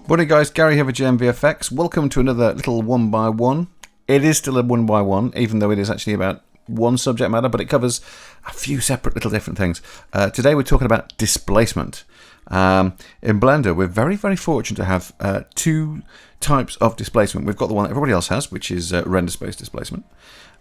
Morning guys, Gary here with GMVFX. Welcome to another little 1x1. It is still a 1x1, even though it is actually about one subject matter, but it covers a few separate little different things. Today we're talking about displacement. In Blender, we're very, very fortunate to have two types of displacement. We've got the one that everybody else has, which is render space displacement.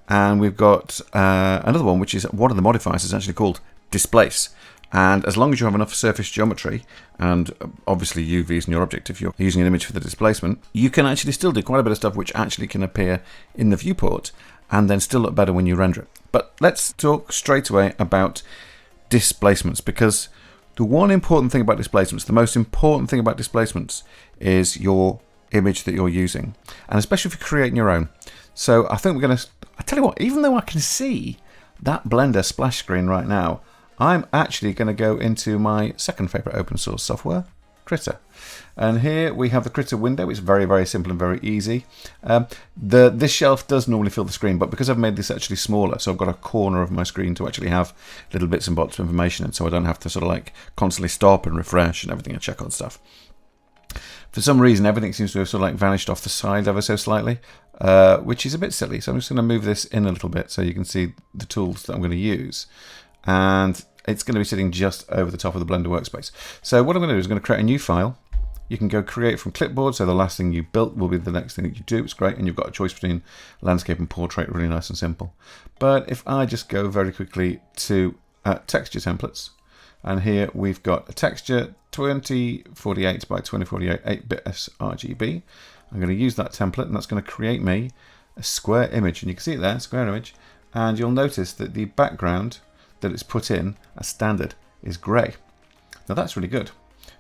And we've got another one, which is one of the modifiers is actually called displace. And as long as you have enough surface geometry, and obviously UVs in your object if you're using an image for the displacement, you can actually still do quite a bit of stuff which actually can appear in the viewport and then still look better when you render it. But let's talk straight away about displacements, because the one important thing about displacements, the most important thing about displacements is your image that you're using, and especially if you're creating your own. So I think we're going to, I tell you what, even though I can see that Blender splash screen right now, I'm actually going to go into my second favorite open source software, Krita. And here we have the Krita window. It's very, very simple and very easy. This shelf does normally fill the screen, but because I've made this actually smaller, so I've got a corner of my screen to actually have little bits and bobs of information in, so I don't have to sort of like constantly stop and refresh and everything and check on stuff. For some reason, everything seems to have sort of like vanished off the side ever so slightly, which is a bit silly. So I'm just going to move this in a little bit so you can see the tools that I'm going to use. And it's going to be sitting just over the top of the Blender workspace. So what I'm going to do is I'm going to create a new file. You can go create from clipboard, so the last thing you built will be the next thing that you do. It's great, and you've got a choice between landscape and portrait, really nice and simple. But if I just go very quickly to texture templates, and here we've got a texture 2048 by 2048 8-bit sRGB. I'm going to use that template, and that's going to create me a square image, and you can see it there, square image, and you'll notice that the background that it's put in as standard is grey. Now that's really good.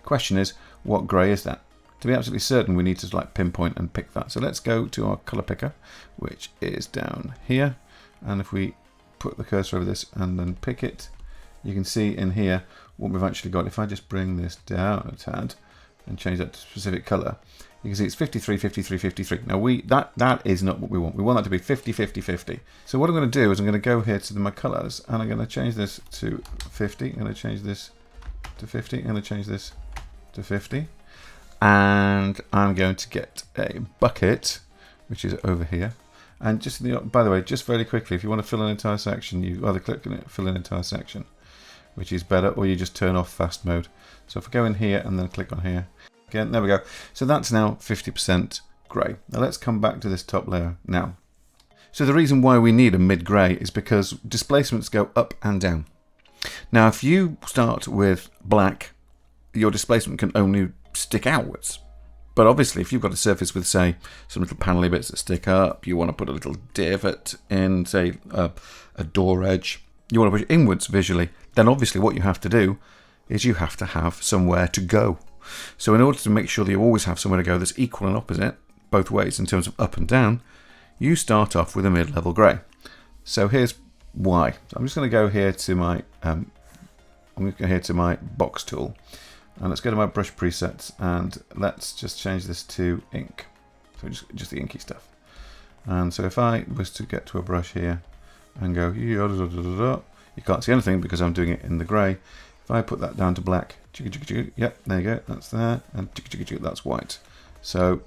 Question is, what grey is that? To be absolutely certain, we need to like pinpoint and pick that. So let's go to our color picker, which is down here. And if we put the cursor over this and then pick it, you can see in here what we've actually got. If I just bring this down a tad and change that to a specific color, you can see it's 53, 53, 53. Now that is not what we want. We want that to be 50, 50, 50. So what I'm going to do is I'm going to go here to my colors, and I'm going to change this to 50. I'm going to change this to 50. I'm going to change this to 50. And I'm going to get a bucket, which is over here. And just by the way, just very quickly, if you want to fill an entire section, you either click on it, fill an entire section, which is better, or you just turn off fast mode. So if I go in here and then click on here, again, there we go. So that's now 50% grey. Now let's come back to this top layer now. So the reason why we need a mid-grey is because displacements go up and down. Now if you start with black, your displacement can only stick outwards. But obviously if you've got a surface with, say, some little panelly bits that stick up, you want to put a little divot in, say, a door edge, you want to push it inwards visually, then obviously what you have to do is you have to have somewhere to go. So in order to make sure that you always have somewhere to go that's equal and opposite, both ways in terms of up and down, you start off with a mid-level grey. So here's why. So I'm just going to go here to my box tool, and let's go to my brush presets, and let's just change this to ink. So just the inky stuff. And so if I was to get to a brush here and go, you can't see anything because I'm doing it in the grey. If I put that down to black, yep, there you go, that's there, and that's white. So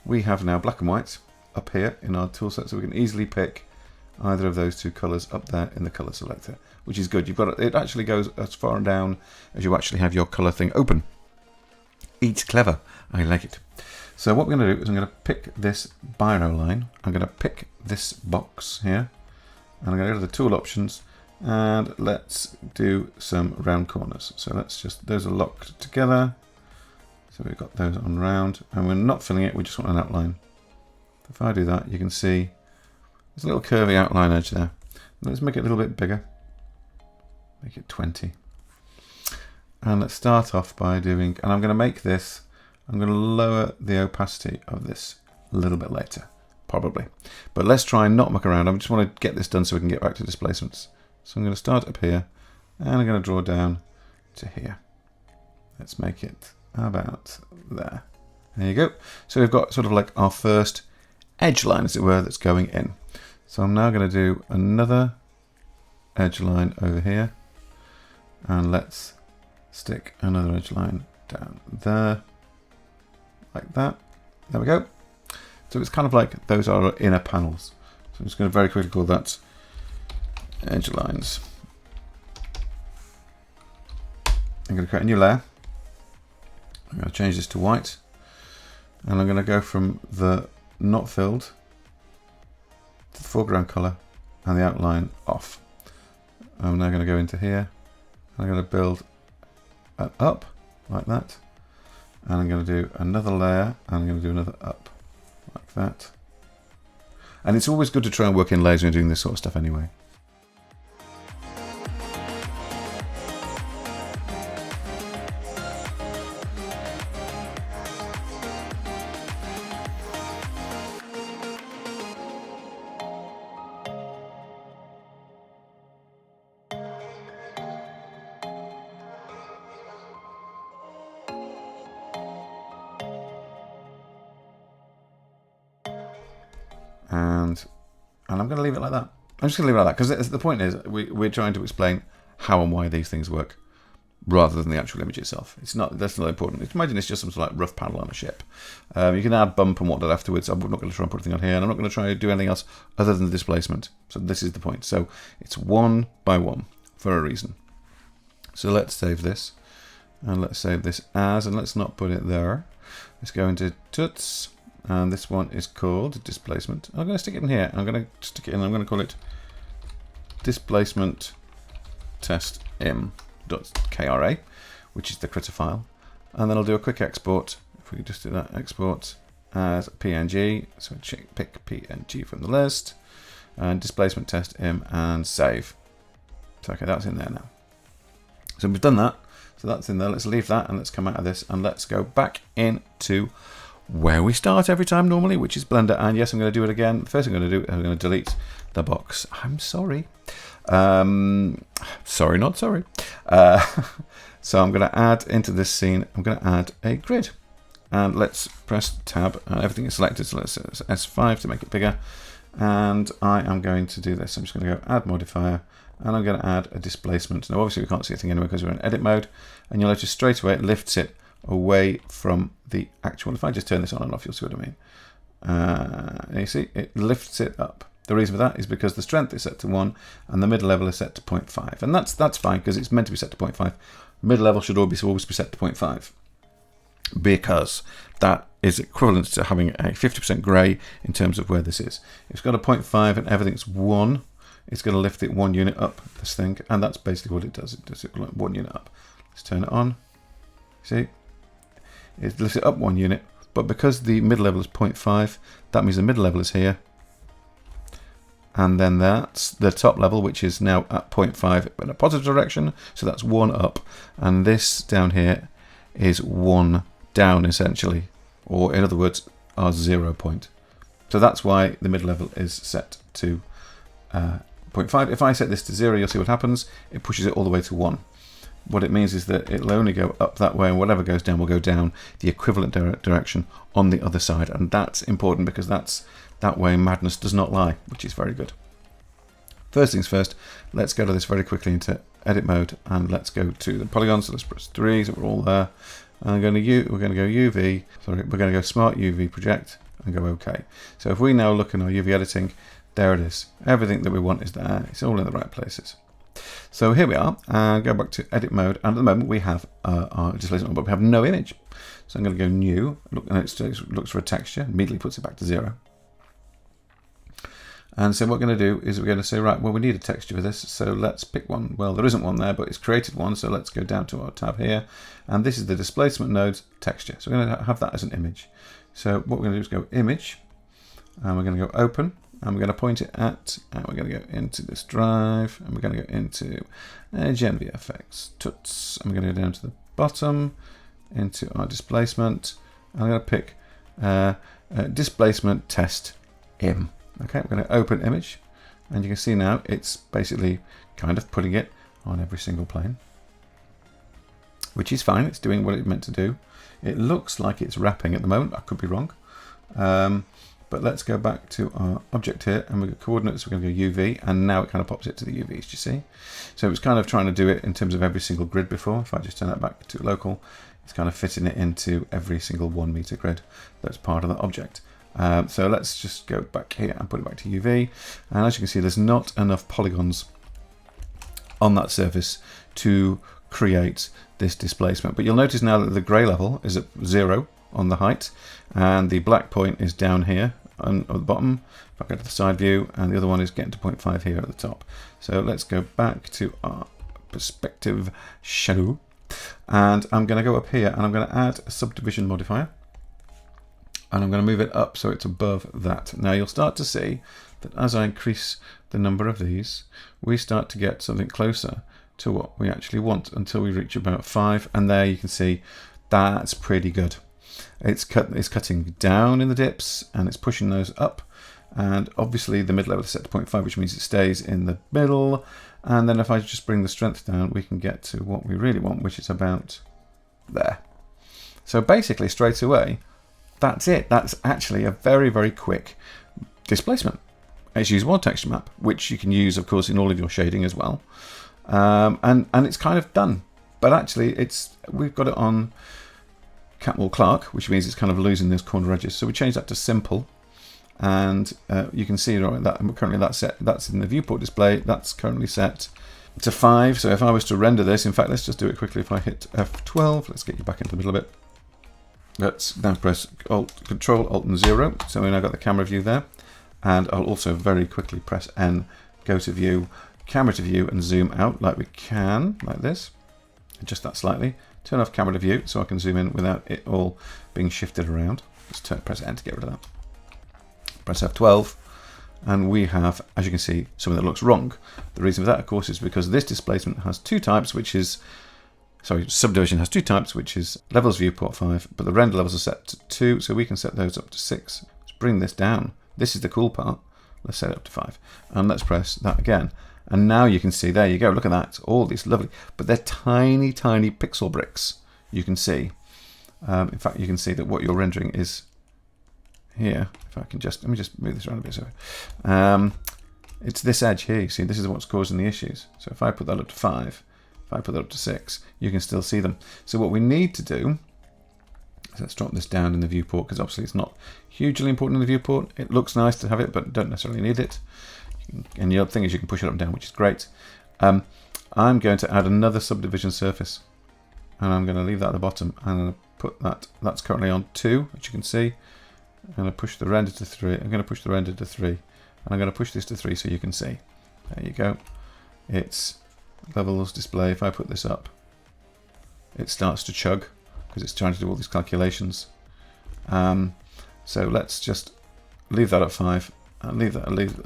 we have now black and white up here in our tool set, so we can easily pick either of those two colours up there in the colour selector, which is good. You've got it actually goes as far down as you actually have your colour thing open. It's clever, I like it. So what we're going to do is I'm going to pick this biro line, I'm going to pick this box here, and I'm going to go to the tool options, and let's do some round corners. So let's just, those are locked together. So we've got those on round, and we're not filling it, we just want an outline. If I do that, you can see there's a little curvy outline edge there. Let's make it a little bit bigger. Make it 20. And let's start off by doing, and I'm going to make this, I'm going to lower the opacity of this a little bit later, probably. But let's try and not muck around. I just want to get this done so we can get back to displacements. So I'm going to start up here, and I'm going to draw down to here. Let's make it about there. There you go. So we've got sort of like our first edge line, as it were, that's going in. So I'm now going to do another edge line over here, and let's stick another edge line down there. like that. There we go. So it's kind of like those are our inner panels. So I'm just going to very quickly call that edge lines. I'm going to create a new layer. I'm going to change this to white. And I'm going to go from the not filled to the foreground color and the outline off. I'm now going to go into here. I'm going to build an up like that. And I'm going to do another layer, and I'm going to do another up, like that. And it's always good to try and work in layers when you're doing this sort of stuff anyway. And I'm going to leave it like that. I'm just going to leave it like that because the point is we're trying to explain how and why these things work rather than the actual image itself. That's not important. Imagine it's just some sort of like rough panel on a ship. You can add bump and whatnot afterwards. I'm not going to try and put anything on here, and I'm not going to try to do anything else other than the displacement. So this is the point. So it's 1 by 1 for a reason. So let's save this, and let's save this as, and let's not put it there. Let's go into tuts. And this one is called displacement. I'm going to stick it in here. I'm going to stick it in. I'm going to call it displacement test im.kra, which is the Krita file. And then I'll do a quick export. If we could just do that, export as PNG. So pick PNG from the list, and displacement test im, and save. So okay, that's in there now. So we've done that. So that's in there. Let's leave that and let's come out of this and let's go back into where we start every time normally, which is Blender. And yes, I'm going to do it again. The first thing I'm going to do is I'm going to delete the box. I'm sorry. Sorry, not sorry. So I'm going to add into this scene, I'm going to add a grid. And let's press tab, and everything is selected. So let's S5 to make it bigger. And I am going to do this. I'm just going to go add modifier, and I'm going to add a displacement. Now, obviously, we can't see a thing anyway because we're in edit mode. And you'll notice straight away it lifts it away from the actual. If I just turn this on and off, you'll see what I mean. And you see, it lifts it up. The reason for that is because the strength is set to 1 and the mid level is set to 0.5. And that's fine because it's meant to be set to 0.5. Mid level should always be set to 0.5 because that is equivalent to having a 50% grey in terms of where this is. If it's got a 0.5 and everything's 1, it's going to lift it 1 unit up, this thing, and that's basically what it does. It does it 1 unit up. Let's turn it on. See? It lifts it up 1 unit, but because the mid level is 0.5, that means the mid level is here. And then that's the top level, which is now at 0.5 in a positive direction. So that's 1 up. And this down here is 1 down, essentially. Or in other words, our 0 point. So that's why the mid level is set to 0.5. If I set this to 0, you'll see what happens. It pushes it all the way to 1. What it means is that it'll only go up that way, and whatever goes down will go down the equivalent direction on the other side. And that's important because that way madness does not lie, which is very good. First things first, let's go to this very quickly into edit mode, and let's go to the polygons. So let's press 3, so we're all there. And we're going to go UV, sorry, we're going to go Smart UV Project and go OK. So if we now look in our UV editing, there it is. Everything that we want is there. It's all in the right places. So here we are, and go back to edit mode, and at the moment we have our displacement, but we have no image. So I'm going to go new, look, and it looks for a texture, immediately puts it back to 0. And so what we're going to do is we're going to say, right, well, we need a texture for this, so let's pick one. Well, there isn't one there, but it's created one, so let's go down to our tab here, and this is the displacement node's texture. So we're going to have that as an image. So what we're going to do is go image, and we're going to go open, and we're going to point it at, and we're going to go into this drive, and we're going to go into GenVFX, tuts, and we're going to go down to the bottom, into our displacement, and I'm going to pick displacement test im. Okay, we're going to open image, and you can see now it's basically kind of putting it on every single plane, which is fine. It's doing what it meant to do. It looks like it's wrapping at the moment. I could be wrong. But let's go back to our object here, and we've got coordinates. We're going to go UV, and now it kind of pops it to the UVs, do you see? So it was kind of trying to do it in terms of every single grid before. If I just turn that back to local, it's kind of fitting it into every single 1 meter grid that's part of that object. So let's just go back here and put it back to UV. And as you can see, there's not enough polygons on that surface to create this displacement. But you'll notice now that the grey level is at 0 on the height, and the black point is down here on the bottom. If I go to the side view, and the other one is getting to 0.5 here at the top. So let's go back to our perspective shadow, and I'm going to go up here and I'm going to add a subdivision modifier, and I'm going to move it up so it's above that. Now you'll start to see that as I increase the number of these, we start to get something closer to what we actually want until we reach about 5, and there you can see that's pretty good. It's cutting down in the dips and it's pushing those up, and obviously the mid level is set to 0.5, which means it stays in the middle. And then if I just bring the strength down, we can get to what we really want, which is about there. So basically straight away, that's it. That's actually a very, very quick displacement. It's using one texture map, which you can use, of course, in all of your shading as well. And it's kind of done. But actually, we've got it on Catmull Clark, which means it's kind of losing those corner edges. So we change that to simple. And you can see right, that currently that's in the viewport display. That's currently set to 5. So if I was to render this, in fact, let's just do it quickly. If I hit F12, let's get you back into the middle of it. Let's now press Control Alt and 0. So we now got the camera view there. And I'll also very quickly press N, go to view, camera to view, and zoom out like we can, like this. Adjust that slightly. Turn off camera to view so I can zoom in without it all being shifted around. Just press N to get rid of that. Press F12, and we have, as you can see, something that looks wrong. The reason for that, of course, is because this displacement has 2 types, which is, subdivision has 2 types, which is levels viewport 5, but the render levels are set to 2, so we can set those up to 6. Let's bring this down. This is the cool part. Let's set it up to 5, and let's press that again. And now you can see, there you go, look at that, all these lovely, but they're tiny, tiny pixel bricks, you can see. In fact, you can see that what you're rendering is here. If I can let me just move this around a bit. So it's this edge here, you see, this is what's causing the issues. So if I put that up to 5, if I put that up to 6, you can still see them. So what we need to do, so let's drop this down in the viewport, because obviously it's not hugely important in the viewport. It looks nice to have it, but don't necessarily need it. And the other thing is you can push it up and down, which is great. I'm going to add another subdivision surface, and I'm going to leave that at the bottom, and I'm going to put that's currently on 2, which you can see. I'm going to push the render to 3. I'm going to push the render to 3, and I'm going to push this to 3 so you can see. There you go. It's levels display. If I put this up, it starts to chug because it's trying to do all these calculations. So let's just leave that at 5 and in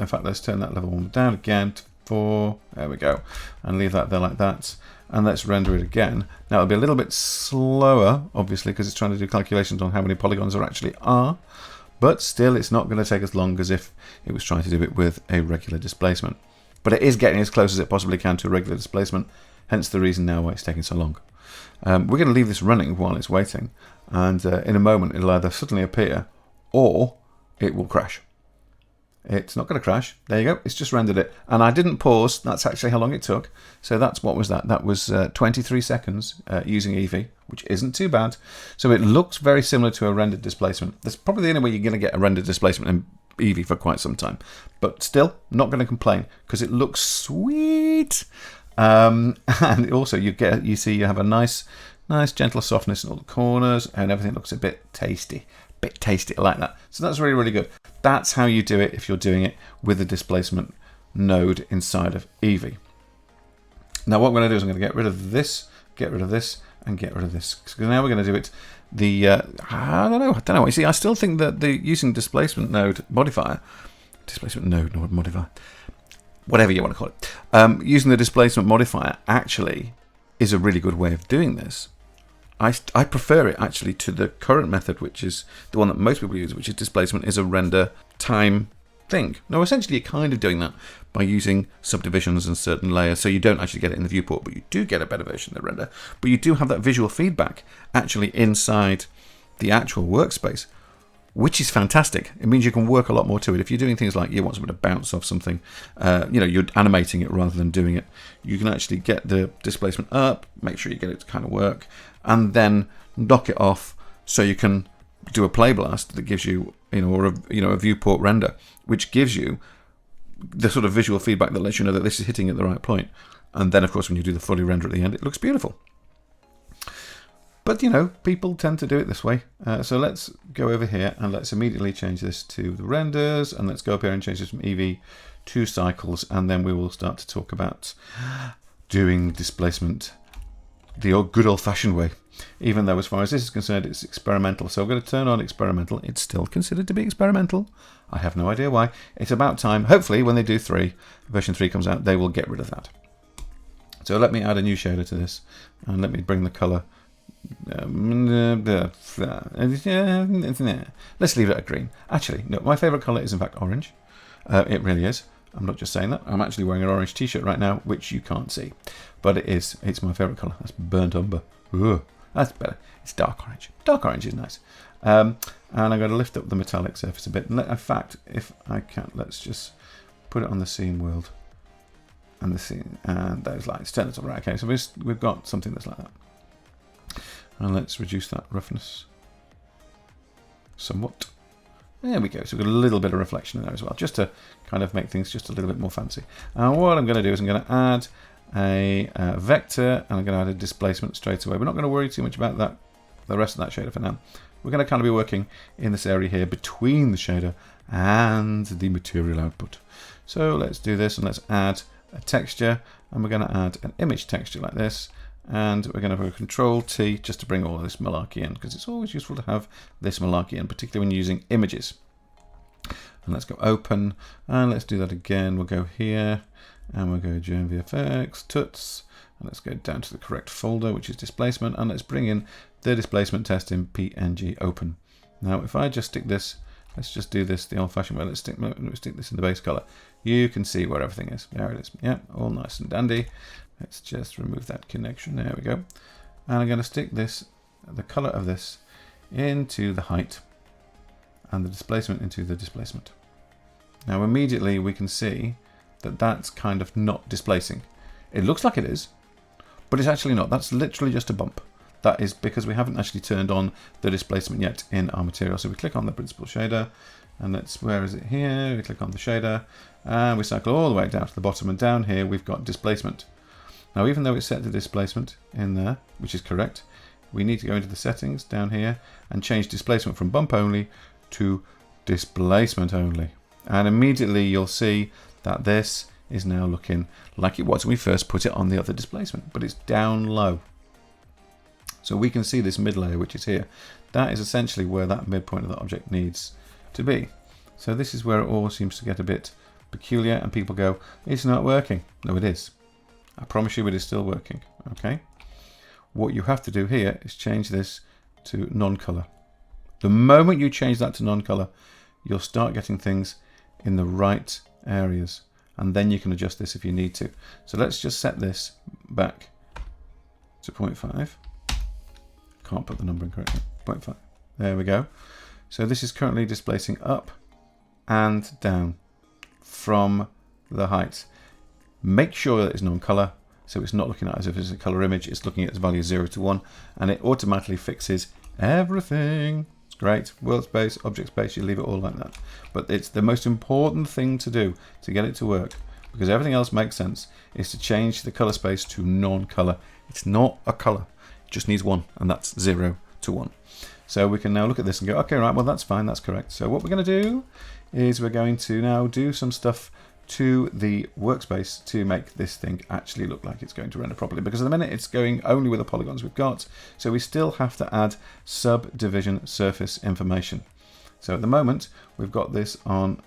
fact, let's turn that level 1 down again to 4. There we go, and leave that there like that. And let's render it again. Now it'll be a little bit slower, obviously, because it's trying to do calculations on how many polygons there actually are. But still, it's not going to take as long as if it was trying to do it with a regular displacement. But it is getting as close as it possibly can to a regular displacement, hence the reason now why it's taking so long. We're going to leave this running while it's waiting, and in a moment it'll either suddenly appear or it will crash. It's not going to crash. There you go. It's just rendered it. And I didn't pause. That's actually how long it took. So what was that? That was 23 seconds using Eevee, which isn't too bad. So it looks very similar to a rendered displacement. That's probably the only way you're going to get a rendered displacement in Eevee for quite some time. But still, not going to complain because it looks sweet. And also you have a nice gentle softness in all the corners, and everything looks a bit tasty. I like that. So that's really, really good. That's how you do it if you're doing it with the displacement node inside of Eevee. Now what I'm going to do is I'm going to get rid of this, and get rid of this. So now we're going to do it I don't know. You see, I still think that using displacement node modifier, whatever you want to call it, using the displacement modifier actually is a really good way of doing this. I prefer it actually to the current method, which is the one that most people use, which is displacement is a render time thing. Now, essentially, you're kind of doing that by using subdivisions and certain layers, so you don't actually get it in the viewport, but you do get a better version of the render. But you do have that visual feedback actually inside the actual workspace, which is fantastic. It means you can work a lot more to it. If you're doing things like you want something to bounce off something, you're animating it rather than doing it, you can actually get the displacement up, make sure you get it to kind of work, and then knock it off so you can do a play blast that gives you, or a viewport render, which gives you the sort of visual feedback that lets you know that this is hitting at the right point. And then, of course, when you do the fully render at the end, it looks beautiful. But, people tend to do it this way. So let's go over here and let's immediately change this to the renders. And let's go up here and change this from Eevee to Cycles. And then we will start to talk about doing displacement the good old-fashioned way. Even though, as far as this is concerned, it's experimental. So I'm going to turn on experimental. It's still considered to be experimental. I have no idea why. It's about time. Hopefully, when they do version 3 comes out, they will get rid of that. So let me add a new shader to this. And let me bring the color. Let's leave it at green. Actually, no, my favorite color is in fact orange. It really is. I'm not just saying that. I'm actually wearing an orange t-shirt right now, which you can't see, but it is. It's my favorite color. That's burnt umber. Ooh, that's better. It's dark orange. Dark orange is nice. And I'm going to lift up the metallic surface a bit. In fact, if I can, let's just put it on the scene world and the scene and those lights. Turn it up. Right. Okay. So we've got something that's like that. And let's reduce that roughness somewhat. There we go. So we've got a little bit of reflection in there as well, just to kind of make things just a little bit more fancy. And what I'm going to do is I'm going to add a vector, and I'm going to add a displacement straight away. We're not going to worry too much about that, the rest of that shader for now. We're going to kind of be working in this area here between the shader and the material output. So let's do this, and let's add a texture, and we're going to add an image texture like this. And we're going to have a Control-T just to bring all of this malarkey in, because it's always useful to have this malarkey in, particularly when using images. And let's go open, and let's do that again. We'll go here, and we'll go GMVFX, tuts, and let's go down to the correct folder, which is displacement, and let's bring in the displacement test in PNG open. Now, if I just stick this, let's just do this the old-fashioned way. Let's stick this in the base color. You can see where everything is. There it is. Yeah, all nice and dandy. Let's just remove that connection. There we go. And I'm going to stick this, the color of this, into the height and the displacement into the displacement. Now immediately we can see that that's kind of not displacing. It looks like it is, but it's actually not. That's literally just a bump. That is because we haven't actually turned on the displacement yet in our material. So we click on the principal shader, and where is it here? We click on the shader, and we cycle all the way down to the bottom, and down here we've got displacement. Now, even though it's set to displacement in there, which is correct, we need to go into the settings down here and change displacement from bump only to displacement only. And immediately you'll see that this is now looking like it was when we first put it on the other displacement, but it's down low. So we can see this mid layer, which is here. That is essentially where that midpoint of the object needs to be. So this is where it all seems to get a bit peculiar, and people go, it's not working. No, it is. I promise you it is still working. Okay. What you have to do here is change this to non-color. The moment you change that to non-color, you'll start getting things in the right areas, and then you can adjust this if you need to. So let's just set this back to 0.5. Can't put the number in correctly. 0.5. There we go. So this is currently displacing up and down from the height. Make sure that it's non-color, so it's not looking at it as if it's a color image. It's looking at its value 0 to 1, and it automatically fixes everything. It's great. World space, object space, you leave it all like that. But it's the most important thing to do to get it to work, because everything else makes sense, is to change the color space to non-color. It's not a color. It just needs 1, and that's 0 to 1. So we can now look at this and go, okay, right, well, that's fine, that's correct. So what we're going to do is we're going to now do some stuff to the workspace to make this thing actually look like it's going to render properly, because at the minute it's going only with the polygons we've got, so we still have to add subdivision surface information. So at the moment we've got this on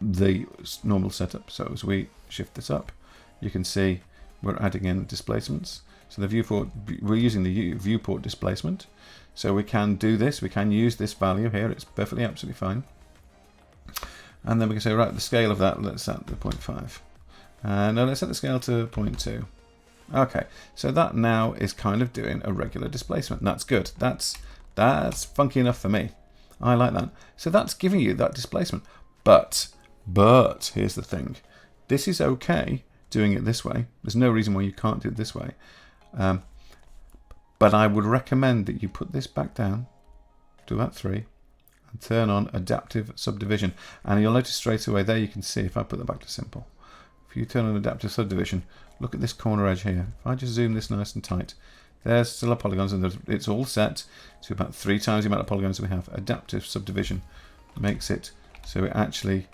the normal setup. So as we shift this up, you can see we're adding in displacements. So the viewport, we're using the viewport displacement, so we can do this, we can use this value here, it's perfectly absolutely fine. And then we can say, right, the scale of that, let's set the 0.5. No, let's set the scale to 0.2. Okay, so that now is kind of doing a regular displacement. That's good. That's funky enough for me. I like that. So that's giving you that displacement. But here's the thing. This is okay doing it this way. There's no reason why you can't do it this way. But I would recommend that you put this back down to about 3 and turn on Adaptive Subdivision. And you'll notice straight away there, you can see if I put that back to simple. If you turn on Adaptive Subdivision, look at this corner edge here. If I just zoom this nice and tight, there's still our polygons, and it's all set to about 3 times the amount of polygons we have. Adaptive Subdivision makes it so it actually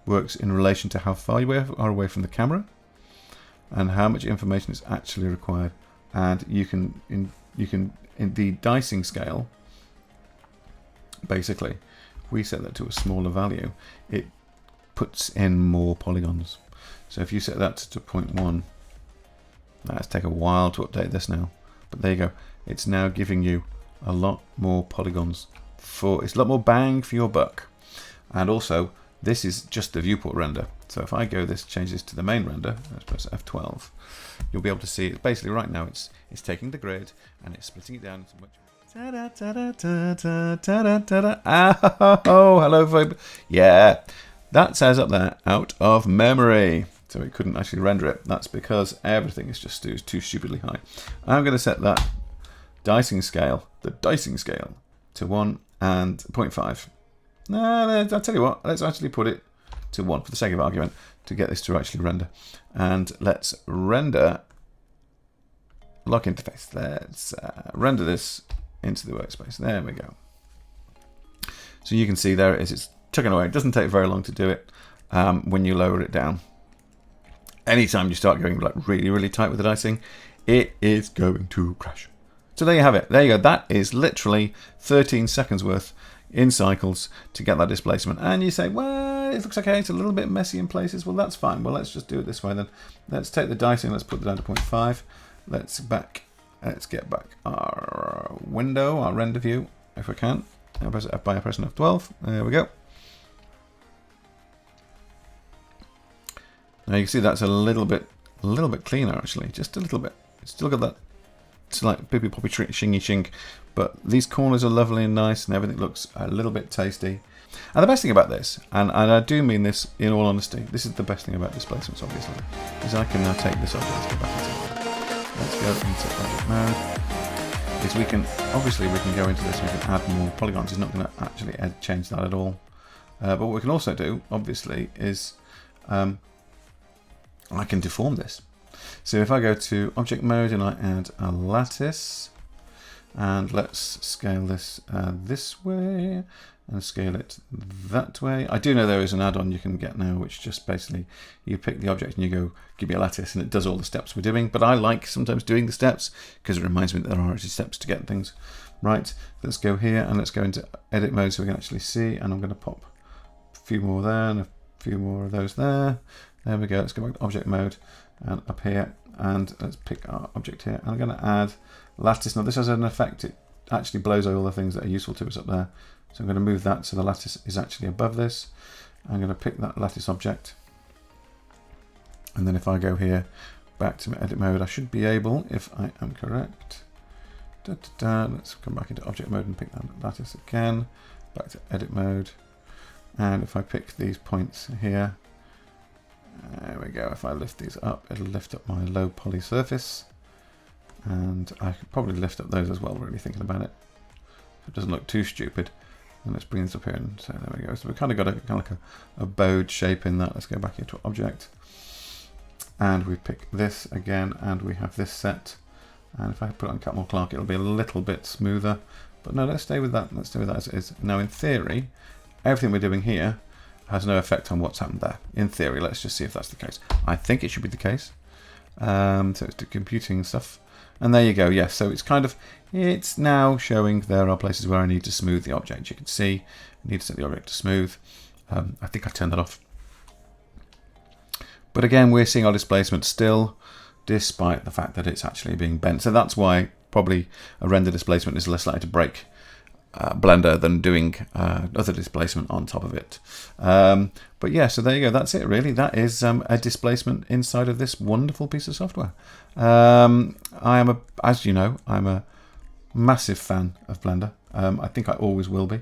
works in relation to how far you are away from the camera and how much information is actually required. And you can in the dicing scale, basically, if we set that to a smaller value, it puts in more polygons. So if you set that to 0.1, that's take a while to update this now, but there you go. It's now giving you a lot more polygons. It's a lot more bang for your buck. And also, this is just the viewport render. So if I change this to the main render, let's press F12, you'll be able to see it. Basically right now it's taking the grid and it's splitting it down into much. Oh, hello, Vibe. Yeah, that says up there, out of memory. So it couldn't actually render it. That's because everything is just too stupidly high. I'm going to set that dicing scale, to 1 and 0.5. No, I'll tell you what, let's actually put it to 1 for the sake of argument to get this to actually render. And let's render lock interface. Let's render this into the workspace. There we go. So you can see there it is. It's chugging away. It doesn't take very long to do it when you lower it down. Anytime you start going like really, really tight with the dicing, it is going to crash. So there you have it. There you go. That is literally 13 seconds worth in Cycles to get that displacement. And you say, well, it looks okay. It's a little bit messy in places. Well, that's fine. Well, let's just do it this way then. Let's take the dicing. Let's put it down to 0.5. Let's get back our window, our render view, if we can. I'll press F by pressing F12. There we go. Now you can see that's a little bit cleaner actually, just a little bit. It's still got that slight bippy poppy shingy shink, but these corners are lovely and nice, and everything looks a little bit tasty. And the best thing about this, and I do mean this in all honesty, this is the best thing about displacements, obviously, is I can now take this object and go back into it. Let's go into object mode. Is we can go into this, we can add more polygons. It's not going to actually change that at all. But what we can also do, obviously, is I can deform this. So if I go to object mode and I add a lattice, and let's scale this this way and scale it that way. I do know there is an add-on you can get now, which just basically you pick the object and you go, give me a lattice, and it does all the steps we're doing. But I like sometimes doing the steps because it reminds me that there are actually steps to get things right. Let's go here and let's go into edit mode so we can actually see. And I'm going to pop a few more there and a few more of those there. There we go. Let's go back to object mode and up here, and let's pick our object here. And I'm going to add lattice. Now this has an effect. It actually blows away all the things that are useful to us up there. So I'm going to move that so the lattice is actually above this. I'm going to pick that lattice object. And then if I go here back to edit mode, I should be able, if I am correct. Let's come back into object mode and pick that lattice again. Back to edit mode. And if I pick these points here, there we go. If I lift these up, it'll lift up my low poly surface. And I could probably lift up those as well, really thinking about it. If it doesn't look too stupid. And let's bring this up here and so there we go. So we've kind of got a bowed shape in that. Let's go back into object. And we pick this again, and we have this set. And if I put it on Catmull Clark, it'll be a little bit smoother. But no, let's stay with that. Let's stay with that as it is. Now in theory, everything we're doing here has no effect on what's happened there. In theory, let's just see if that's the case. I think it should be the case. So it's the computing stuff. And there you go, yes. So it's now showing there are places where I need to smooth the object. You can see I need to set the object to smooth. I think I turned that off. But again, we're seeing our displacement still, despite the fact that it's actually being bent. So that's why probably a render displacement is less likely to break Blender than doing other displacement on top of it. But yeah, so there you go. That's it, really. That is a displacement inside of this wonderful piece of software. As you know, I'm a massive fan of Blender. I think I always will be.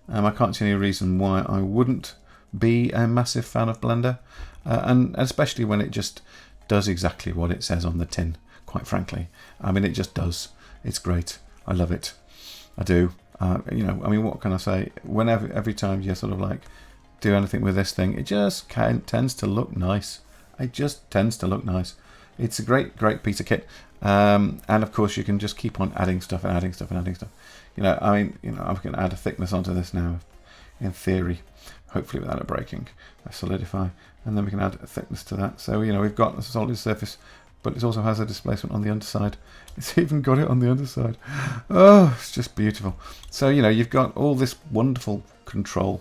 I can't see any reason why I wouldn't be a massive fan of Blender, and especially when it just does exactly what it says on the tin. Quite frankly, I mean, it just does. It's great. I love it. I do. You know, I mean, what can I say? Whenever, every time you sort of like do anything with this thing, it just tends to look nice. It just tends to look nice. It's a great piece of kit. And of course, you can just keep on adding stuff and adding stuff and adding stuff. You know, I mean, you know, I'm going to add a thickness onto this now, in theory, hopefully without it breaking. I solidify, and then we can add a thickness to that. So, you know, we've got a solid surface, but it also has a displacement on the underside. It's even got it on the underside. Oh, it's just beautiful. So, you know, you've got all this wonderful control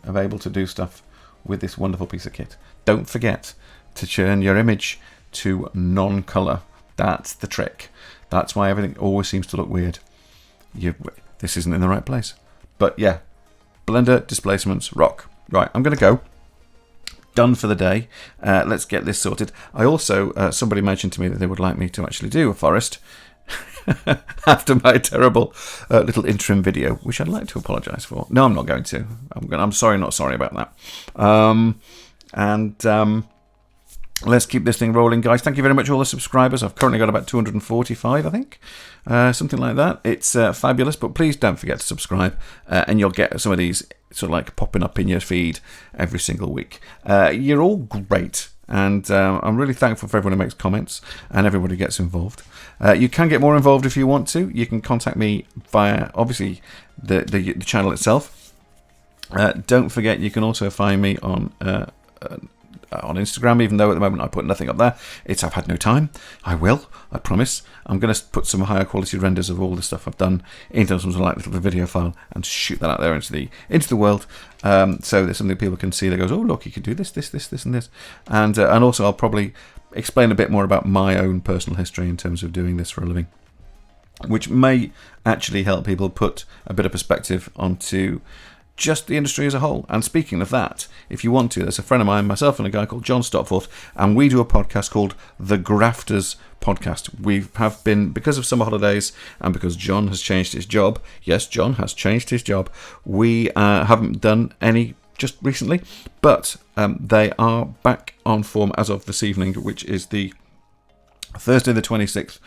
of able to do stuff with this wonderful piece of kit. Don't forget to turn your image to non-color. That's the trick. That's why everything always seems to look weird. This isn't in the right place. But yeah, Blender displacements rock. Right, I'm going to go. Done for the day. Let's get this sorted. I also, somebody mentioned to me that they would like me to actually do a forest after my terrible little interim video, which I'd like to apologise for. No, I'm not going to. I'm sorry, not sorry about that. Let's keep this thing rolling, guys. Thank you very much, all the subscribers. I've currently got about 245, I think. Something like that. It's fabulous, but please don't forget to subscribe, and you'll get some of these sort of like popping up in your feed every single week. You're all great, and I'm really thankful for everyone who makes comments and everybody who gets involved. You can get more involved if you want to. You can contact me via, obviously, the channel itself. Don't forget, you can also find me on Instagram, even though at the moment I put nothing up there. I've had no time. I will, I promise. I'm going to put some higher quality renders of all the stuff I've done into some sort of like little video file and shoot that out there into the world. So there's something people can see that goes, oh look, you can do this, and this. And also I'll probably explain a bit more about my own personal history in terms of doing this for a living, which may actually help people put a bit of perspective onto just the industry as a whole. And speaking of that, if you want to, there's a friend of mine, myself and a guy called John Stopforth, and we do a podcast called The Grafters Podcast. We have been, because of summer holidays and because John has changed his job, yes, John has changed his job, we haven't done any just recently, but they are back on form as of this evening, which is the Thursday the 26th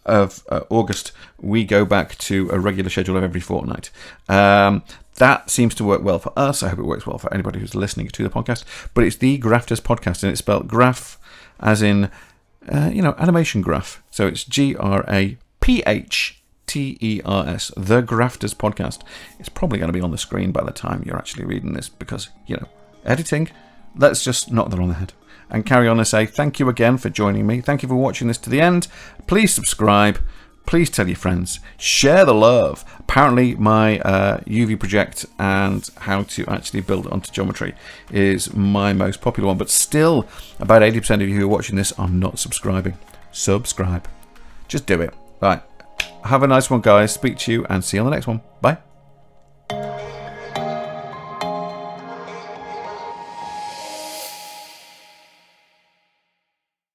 of August. We go back to a regular schedule of every fortnight. That seems to work well for us. I hope it works well for anybody who's listening to the podcast. But it's the Grafters Podcast, and it's spelled graph as in, animation graph. So it's GRAPHTERS, The Grafters Podcast. It's probably going to be on the screen by the time you're actually reading this because, editing, let's just knock that on the head. And carry on and say thank you again for joining me. Thank you for watching this to the end. Please subscribe. Please tell your friends. Share the love. Apparently my UV project and how to actually build onto geometry is my most popular one. But still, about 80% of you who are watching this are not subscribing. Subscribe. Just do it. Right. Have a nice one, guys. Speak to you and see you on the next one. Bye.